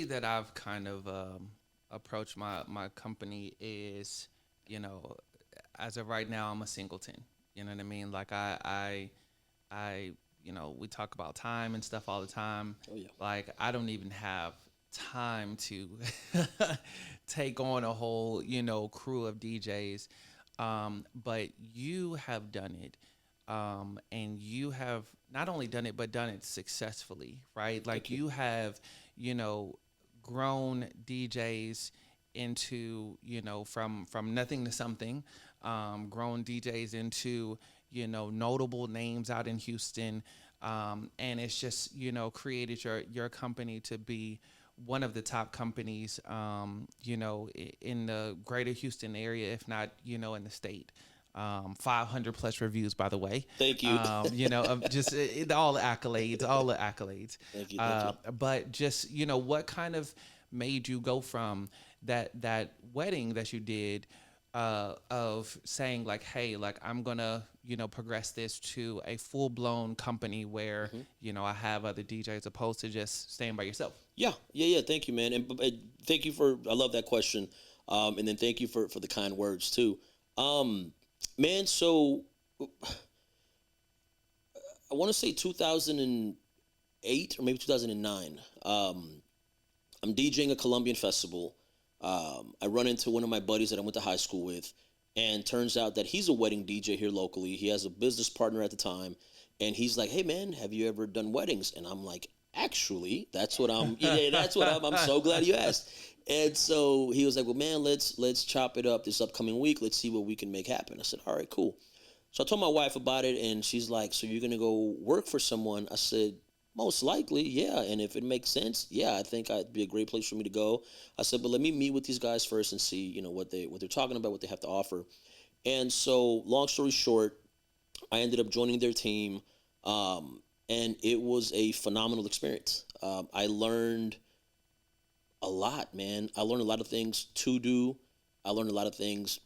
that I've kind of approached my company is, you know, as of right now, I'm a singleton. You know what I mean? Like I, we talk about time and stuff all the time. Oh yeah. Like I don't even have time to take on a whole, crew of DJs. But you have done it. And you have not only done it, but done it successfully, right? Thank Like you. you have, you know, grown DJs into, from nothing to something, grown DJs into, notable names out in Houston. And it's just, created your company to be one of the top companies, in the greater Houston area, if not, in the state. 500 plus reviews, by the way. Thank you. Of just all the accolades, all the accolades. Thank you. Thank you. But just, what kind of made you go from that wedding that you did, of saying like, hey, like I'm gonna, progress this to a full blown company where, Hmm. I have other DJs opposed to just staying by yourself. Yeah, yeah, yeah. Thank you, man, and thank you for. I love that question, and then thank you for the kind words too, um, man. So I want to say 2008 or maybe 2009. I'm DJing a Colombian festival. I run into one of my buddies that I went to high school with, and turns out that he's a wedding DJ here locally. He has a business partner at the time, and he's like, "Hey, man, have you ever done weddings?" And I'm like, "Actually, that's what I'm. Yeah, that's what I'm. I'm so glad you asked." And so he was like, "Well, man, let's chop it up this upcoming week. Let's see what we can make happen." I said, "All right, cool." So I told my wife about it, and she's like, "So you're gonna go work for someone?" I said, "Most likely, yeah. And if it makes sense, yeah, I think it'd be a great place for me to go." I said, "But let me meet with these guys first and see, what they're talking about, what they have to offer." And so, long story short, I ended up joining their team, and it was a phenomenal experience. I learned a lot, man. I learned a lot of things to do. I learned a lot of things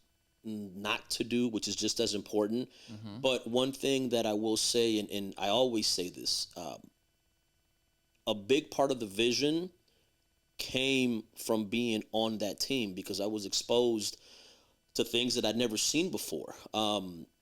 not to do, which is just as important. Hmm. But one thing that I will say, and I always say this, a big part of the vision came from being on that team because I was exposed to things that I'd never seen before.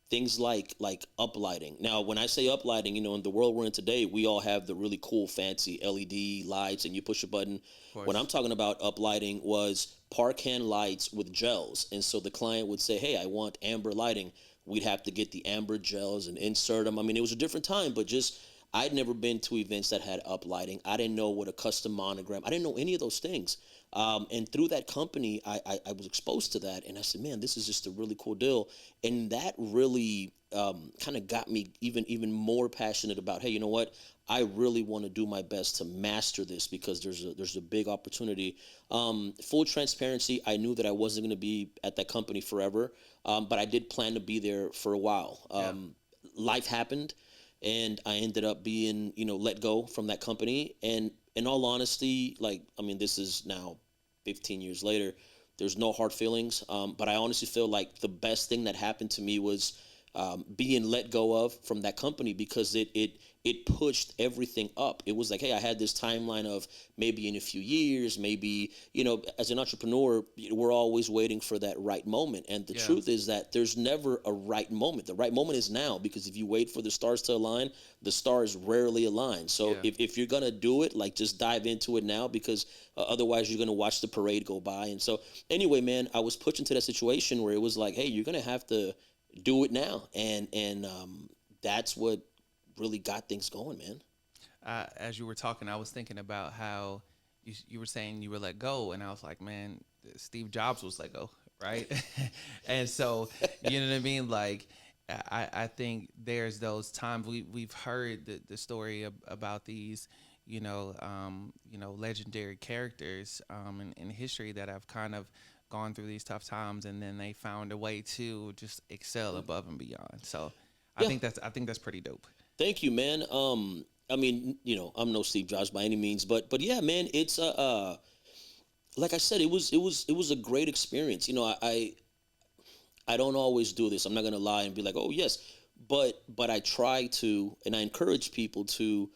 Things like uplighting. Now, when I say uplighting, in the world we're in today, we all have the really cool, fancy LED lights, and you push a button. Of What I'm course. talking about uplighting was parkan lights with gels, and so the client would say, "Hey, I want amber lighting." We'd have to get the amber gels and insert them. I mean, it was a different time, but just I'd never been to events that had uplighting. I didn't know what a custom monogram. I didn't know any of those things. And through that company, I was exposed to that, and I said, "Man, this is just a really cool deal." And that really kind of got me even more passionate about, hey, you know what? I really want to do my best to master this because there's a big opportunity. Full transparency, I knew that I wasn't going to be at that company forever, but I did plan to be there for a while. Yeah. Life happened, and I ended up being let go from that company. And in all honesty, like, I mean, this is now 15 years later. There's no hard feelings, but I honestly feel like the best thing that happened to me was being let go of from that company because it pushed everything up. It was like, hey, I had this timeline of maybe in a few years, maybe, as an entrepreneur, we're always waiting for that right moment. And the Yeah. truth is that there's never a right moment. The right moment is now because if you wait for the stars to align, the stars rarely align. So Yeah. if you're going to do it, like just dive into it now because otherwise you're going to watch the parade go by. And so anyway, man, I was put into that situation where it was like, hey, you're going to have to do it now. And that's what really got things going, man. As you were talking, I was thinking about how you were saying you were let go, and I was like, man, Steve Jobs was let go, right? And so, you know what I mean? Like, I think there's those times we've heard the story about these, legendary characters, in history that have kind of gone through these tough times, and then they found a way to just excel above and beyond. So, Yeah, I think that's pretty dope. thank you, man. I mean, I'm no Steve Jobs by any means, but yeah, man, it's like I said, it was a great experience. I don't always do this. I'm not gonna lie and be like, oh yes, but I try to, and I encourage people to,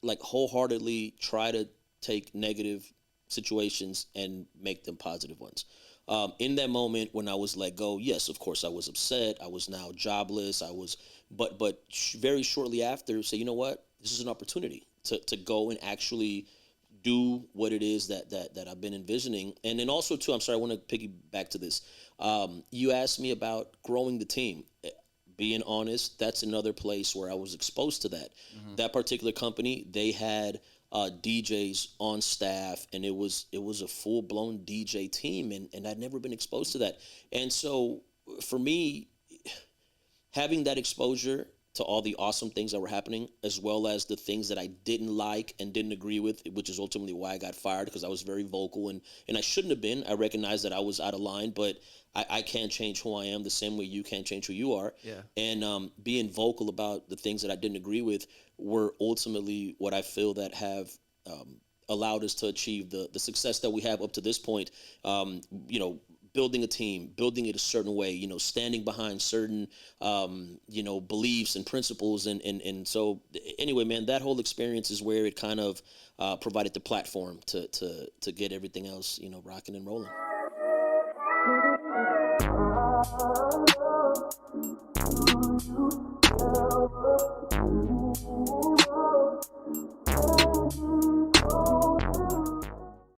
like, wholeheartedly try to take negative situations and make them positive ones. In that moment when I was let go, yes, of course I was upset. I was now jobless. But very shortly after, say, you know what, this is an opportunity to go and actually do what it is that I've been envisioning. And then also too, I'm sorry, I want to piggyback to this. You asked me about growing the team. Being honest, that's another place where I was exposed to that. That particular company, they had DJs on staff, and it was a full blown DJ team, and I'd never been exposed to that. And so for me, having that exposure to all the awesome things that were happening, as well as the things that I didn't like and didn't agree with, which is ultimately why I got fired, because I was very vocal, and I shouldn't have been. I recognize that I was out of line, but I can't change who I am the same way you can't change who you are. Yeah. And being vocal about the things that I didn't agree with were ultimately what I feel that have allowed us to achieve the success that we have up to this point. You know, building a team, building it a certain way, you know, standing behind certain, you know, beliefs and principles. And so anyway, man, that whole experience is where it kind of provided the platform to get everything else, you know, rocking and rolling.